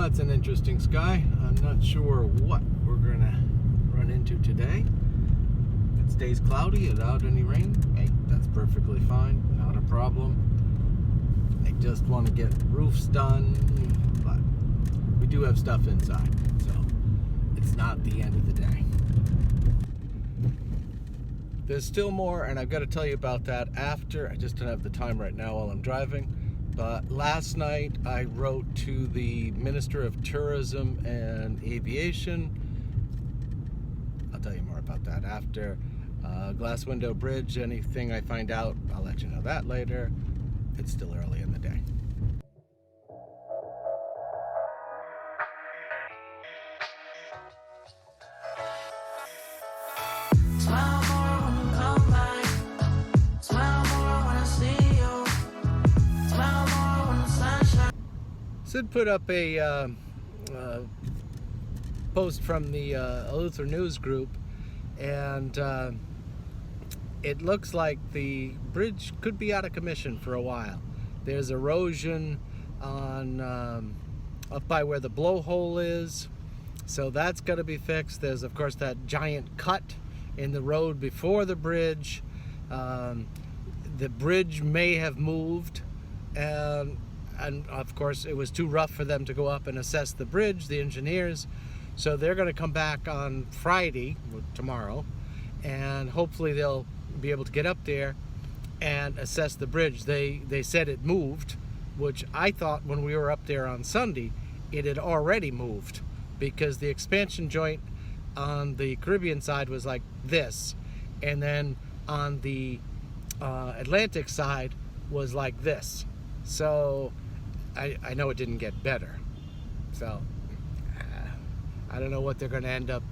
that's an interesting sky. I'm not sure what we're gonna run into today. If it stays cloudy without any rain, hey, that's perfectly fine, not a problem. I just want to get roofs done, but we do have stuff inside, so it's not the end of the day. There's still more, and I've got to tell you about that after. I just don't have the time right now while I'm driving. But last night I wrote to the Minister of Tourism and Aviation. I'll tell you more about that after. Glass window bridge, anything I find out, I'll let you know that later. It's still early in the day. Sid put up a post from the Eleuthera news group, and it looks like the bridge could be out of commission for a while. There's erosion on up by where the blowhole is, so that's got to be fixed. There's of course that giant cut in the road before the bridge. The bridge may have moved, and of course it was too rough for them to go up and assess the bridge, the engineers. So they're going to come back on Friday, tomorrow, and hopefully they'll be able to get up there and assess the bridge. They said it moved, which I thought when we were up there on Sunday it had already moved, because the expansion joint on the Caribbean side was like this, and then on the Atlantic side was like this. So I know it didn't get better. So I don't know what they're going to end up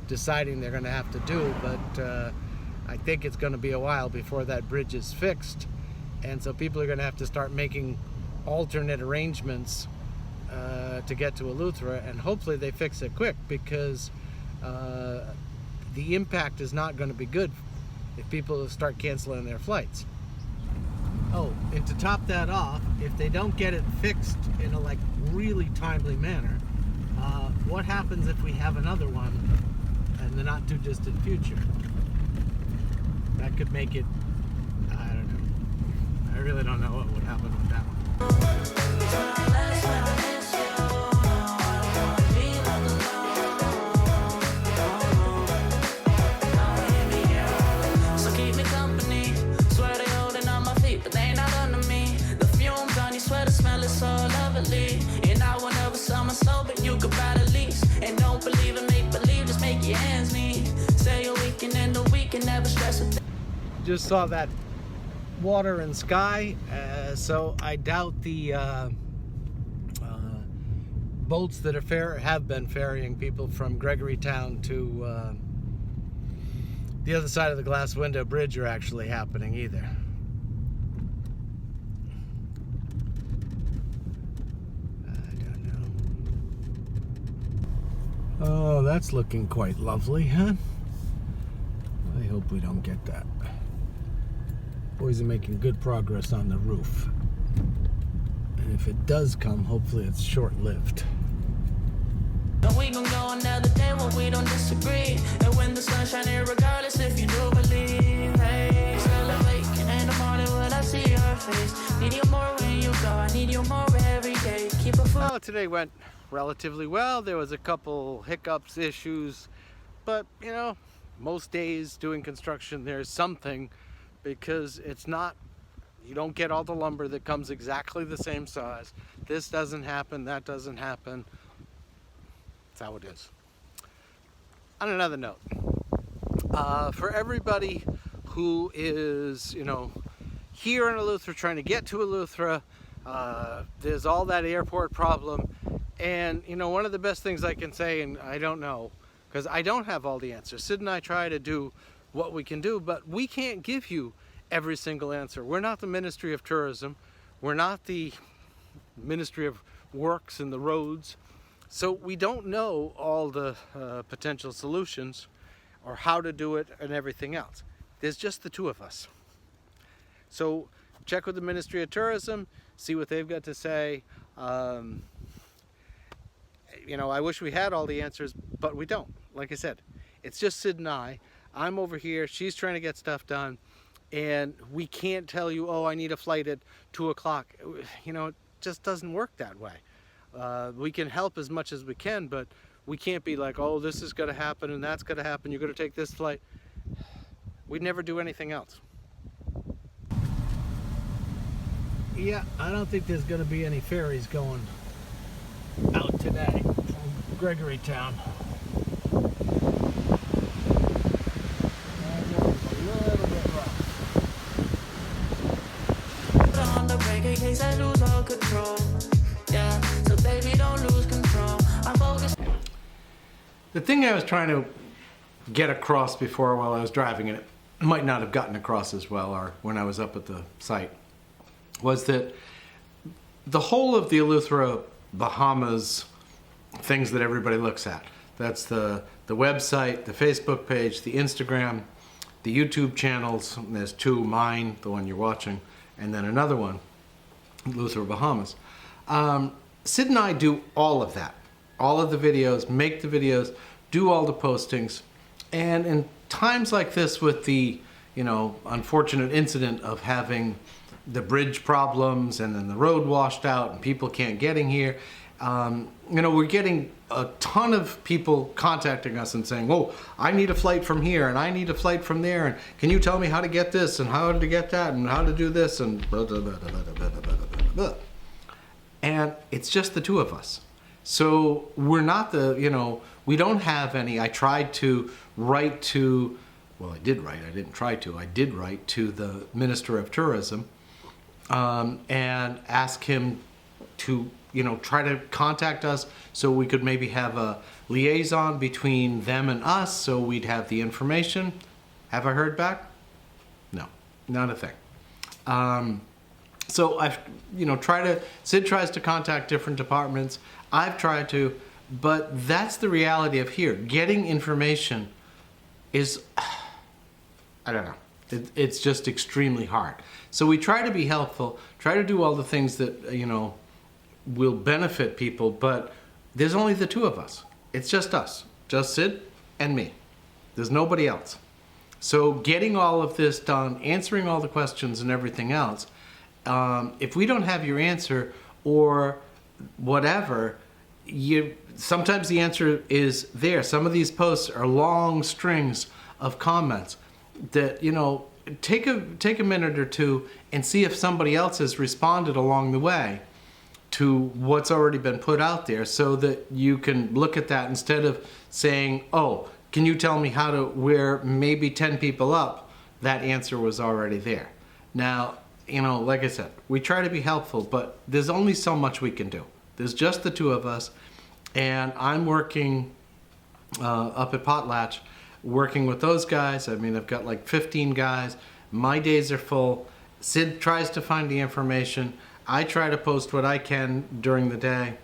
deciding they're going to have to do, but I think it's going to be a while before that bridge is fixed, and so people are going to have to start making alternate arrangements to get to Eleuthera, and hopefully they fix it quick, because the impact is not going to be good if people start canceling their flights. Oh, and to top that off, if they don't get it fixed in a really timely manner, what happens if we have another one in the not too distant future? That could make it, I don't know. I really don't know what would happen with that one. Just saw that water and sky, so I doubt the boats that have been ferrying people from Gregorytown to the other side of the glass window bridge are actually happening either. I don't know. Oh, that's looking quite lovely, huh? I hope we don't get that. Boys are making good progress on the roof. And if it does come, hopefully it's short-lived. We gon' go another day when we don't disagree. And when the sun's shining, regardless if you do believe. Hey, still awaken in the morning when I see your face. Need you more when you go, I need you more every day. Keep a foot. Well, today went relatively well. There was a couple hiccups, issues, but you know, most days doing construction there's something, because it's not, you don't get all the lumber that comes exactly the same size. This doesn't happen, that doesn't happen. That's how it is. On another note, for everybody who is, you know, here in Eleuthera trying to get to Eleuthera, there's all that airport problem, and you know, one of the best things I can say, and I don't know, because I don't have all the answers. Sid and I try to do what we can do, but we can't give you every single answer. We're not the Ministry of Tourism. We're not the Ministry of Works and the roads. So we don't know all the potential solutions or how to do it and everything else. There's just the two of us. So check with the Ministry of Tourism, see what they've got to say. you know, I wish we had all the answers, but we don't. Like I said, it's just Sid and I. I'm over here, she's trying to get stuff done, and we can't tell you, oh, I need a flight at 2 o'clock. You know, it just doesn't work that way. We can help as much as we can, but we can't be like, oh, this is going to happen and that's going to happen. You're going to take this flight. We'd never do anything else. Yeah, I don't think there's going to be any ferries going out today from Gregorytown. On the brake in case I lose all control. Yeah, so baby, don't lose control. I'm focused. The thing I was trying to get across before while I was driving, and it might not have gotten across as well or when I was up at the site, was that the whole of the Eleuthera Bahamas things that everybody looks at. That's the website, the Facebook page, the Instagram, the YouTube channels. There's two, mine, the one you're watching, and then another one, Eleuthera Bahamas. Sid and I do all of that. All of the videos, make the videos, do all the postings. And in times like this with the, you know, unfortunate incident of having the bridge problems and then the road washed out and people can't get in here, you know, we're getting a ton of people contacting us and saying, oh, I need a flight from here and I need a flight from there, and can you tell me how to get this and how to get that and how to do this and blah, blah, blah, blah, blah, blah, blah, blah, blah. And it's just the two of us. So we're not the, you know, we don't have any. I tried to write to, well, I did write, I didn't try to, I did write to the Minister of Tourism and ask him to, you know, try to contact us so we could maybe have a liaison between them and us so we'd have the information. Have I heard back? No, not a thing. So I've, you know, Sid tries to contact different departments. I've tried to, but that's the reality of here. Getting information is, I don't know, it's just extremely hard. So we try to be helpful, try to do all the things that, you know, will benefit people, but there's only the two of us. It's just us, just Sid and me. There's nobody else. So getting all of this done, answering all the questions and everything else, if we don't have your answer or whatever, sometimes the answer is there. Some of these posts are long strings of comments that, you know, take a minute or two and see if somebody else has responded along the way to what's already been put out there, so that you can look at that instead of saying, oh, can you tell me how to, where maybe 10 people up, that answer was already there. Now, you know, like I said, we try to be helpful, but there's only so much we can do. There's just the two of us, and I'm working up at Potlatch, working with those guys. I mean, I've got like 15 guys. My days are full. Sid tries to find the information. I try to post what I can during the day,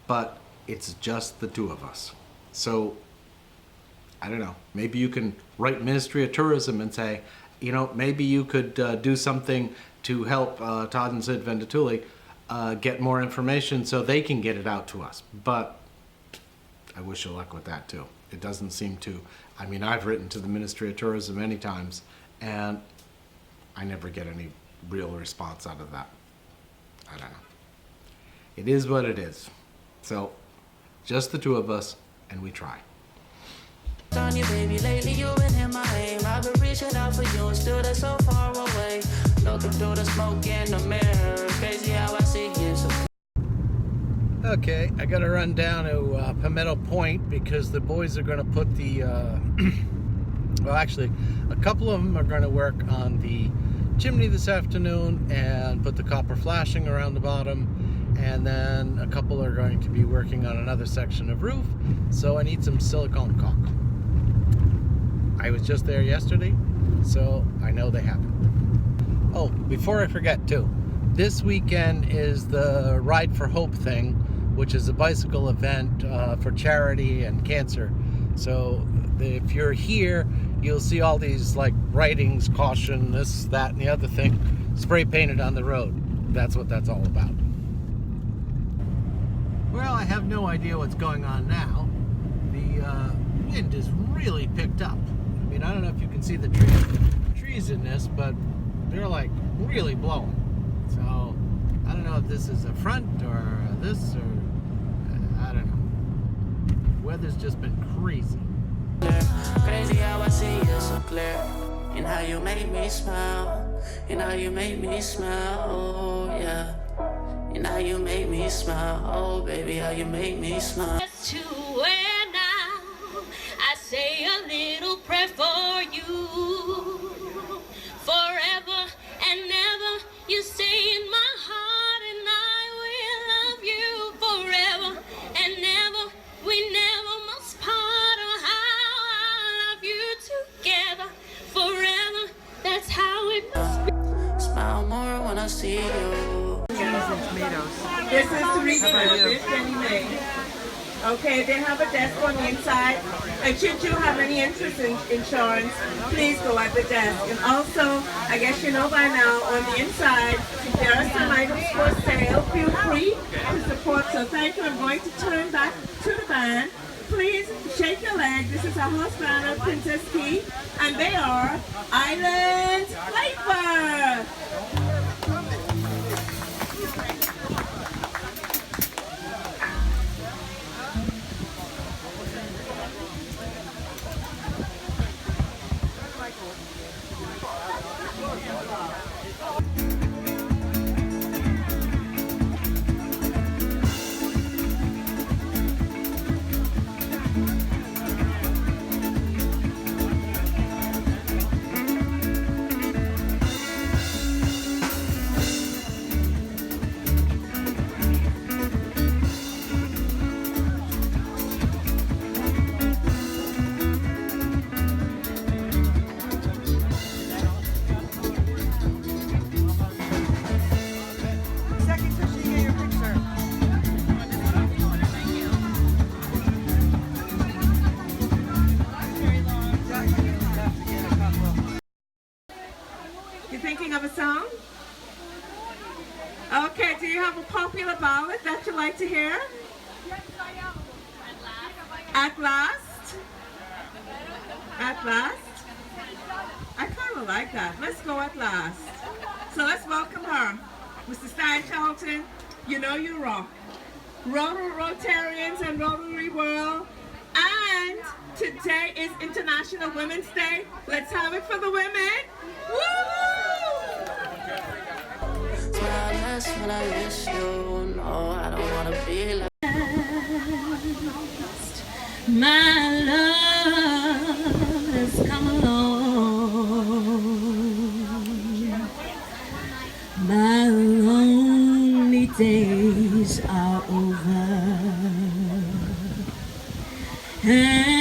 but it's just the two of us. So, I don't know, maybe you can write Ministry of Tourism and say, you know, maybe you could do something to help Todd and Sid Vendituoli get more information so they can get it out to us. But I wish you luck with that too. It doesn't seem to. I mean, I've written to the Ministry of Tourism many times, and I never get any real response out of that. I don't know. It is what it is. So, just the two of us, and we try. On you, baby, lately you've been in my aim. I've been reaching out for you and still they're so far away. Looking through the smoke in the mirror. Crazy how I see you. So okay, I gotta run down to Palmetto Point because the boys are gonna put the, well, actually, a couple of them are gonna work on the chimney this afternoon and put the copper flashing around the bottom, and then a couple are going to be working on another section of roof, so I need some silicone caulk. I was just there yesterday, so I know they have it. Oh, before I forget too, this weekend is the Ride for Hope thing, which is a bicycle event for charity and cancer. So if you're here, you'll see all these like writings, caution, this, that, and the other thing, spray painted on the road. That's what that's all about. Well, I have no idea what's going on now. The wind is really picked up. I mean, I don't know if you can see the trees in this, but they're like really blowing. So I don't know if this is a front or this, or I don't know. Weather's just been crazy. Crazy how I see you so clear, and how you make me smile, and how you make me smile, oh yeah, and how you make me smile, oh baby, how you make me smile. To where now I say a little prayer for you, forever and ever. You stay in my heart, and I will love you forever and ever. We never must part, or how I love you together forever. That's how it must be. Smile more when I see you. This is Ricoh Theta S. Okay, they have a desk on the inside, and should you have any interest in insurance, please go at the desk. And also, I guess you know by now, on the inside, there are some items for sale. Feel free to support. So thank you. I'm going to turn back to the band. Please shake your leg. This is our house band of Princess Key, and they are Eleuthera. You thinking of a song? Okay, do you have a popular ballad that you like to hear? At last? At last? I kind of like that. Let's go at last. So let's welcome her. Mr. Stein Charlton, you know you rock. Rotarians and Rotary World. And today is International Women's Day. Let's have it for the women. Woo! Smile less when I miss you. No, I don't wanna be like. My love has come along. My lonely days are over. And